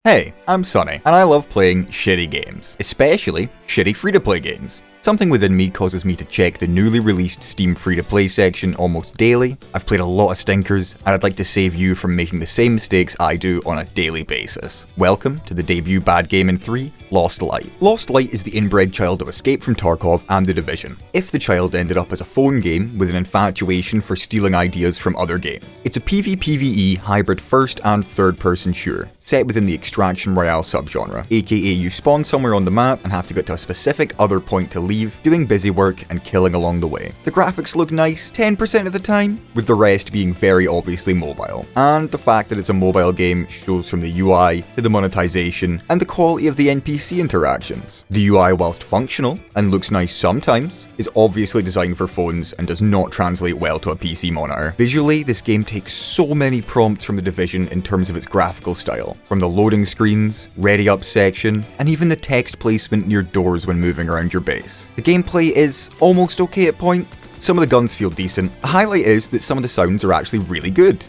Hey, I'm Sonny, and I love playing shitty games, especially shitty free-to-play games. Something within me causes me to check the newly released Steam free-to-play section almost daily. I've played a lot of stinkers, and I'd like to save you from making the same mistakes I do on a daily basis. Welcome to the debut bad game in 3, Lost Light. Lost Light is the inbred child of Escape from Tarkov and The Division, if the child ended up as a phone game with an infatuation for stealing ideas from other games. It's a PvPvE hybrid first and third person shooter, set within the Extraction Royale subgenre, aka you spawn somewhere on the map and have to get to a specific other point to leave, doing busy work and killing along the way. The graphics look nice 10% of the time, with the rest being very obviously mobile. And the fact that it's a mobile game shows from the UI to the monetization and the quality of the NPC interactions. The UI, whilst functional and looks nice sometimes, is obviously designed for phones and does not translate well to a PC monitor. Visually, this game takes so many prompts from The Division in terms of its graphical style. From the loading screens, ready up section, and even the text placement near doors when moving around your base. The gameplay is almost okay at points. Some of the guns feel decent. A highlight is that some of the sounds are actually really good.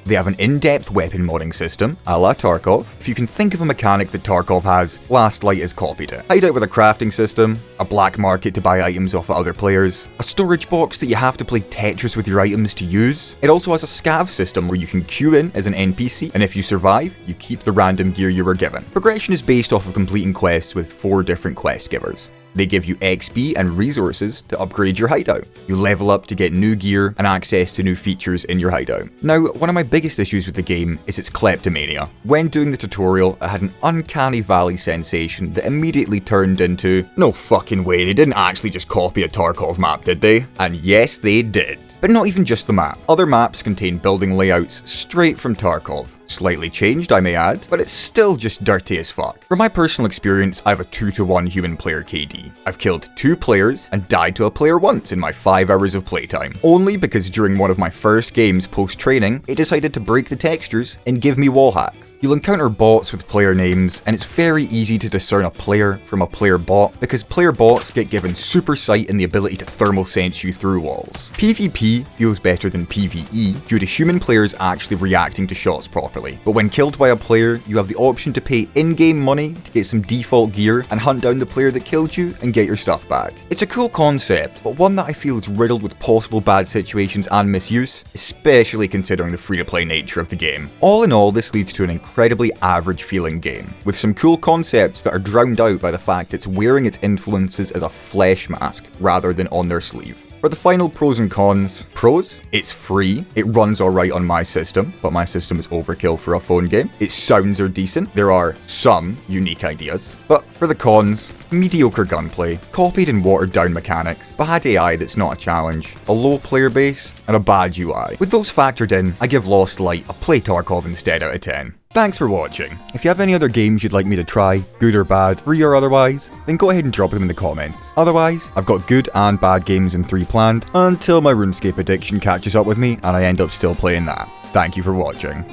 They have an in-depth weapon modding system, a la Tarkov. If you can think of a mechanic that Tarkov has, Last Light has copied it. Hideout with a crafting system, a black market to buy items off of other players, a storage box that you have to play Tetris with your items to use. It also has a scav system where you can queue in as an NPC, and if you survive, you keep the random gear you were given. Progression is based off of completing quests with 4 different quest givers. They give you XP and resources to upgrade your hideout. You level up to get new gear and access to new features in your hideout. Now, one of my biggest issues with the game is its kleptomania. When doing the tutorial, I had an uncanny valley sensation that immediately turned into, no fucking way, they didn't actually just copy a Tarkov map, did they? And yes, they did. But not even just the map. Other maps contain building layouts straight from Tarkov. Slightly changed, I may add, but it's still just dirty as fuck. From my personal experience, I have a 2-to-1 human player KD. I've killed 2 players and died to a player once in my 5 hours of playtime. Only because during one of my first games post-training, it decided to break the textures and give me wall hacks. You'll encounter bots with player names, and it's very easy to discern a player from a player bot because player bots get given super sight and the ability to thermal sense you through walls. PvP feels better than PvE due to human players actually reacting to shots properly. But when killed by a player, you have the option to pay in-game money to get some default gear and hunt down the player that killed you and get your stuff back. It's a cool concept, but one that I feel is riddled with possible bad situations and misuse, especially considering the free-to-play nature of the game. All in all, this leads to an incredibly average feeling game, with some cool concepts that are drowned out by the fact it's wearing its influences as a flesh mask rather than on their sleeve. For the final pros and cons. Pros, it's free, it runs alright on my system, but my system is overkill for a phone game. Its sounds are decent, there are some unique ideas. But for the cons, mediocre gunplay, copied and watered down mechanics, bad AI that's not a challenge, a low player base, and a bad UI. With those factored in, I give Lost Light a play Tarkov instead out of 10. Thanks for watching. If you have any other games you'd like me to try, good or bad, free or otherwise, then go ahead and drop them in the comments. Otherwise, I've got good and bad games in 3 planned, until my RuneScape addiction catches up with me and I end up still playing that. Thank you for watching.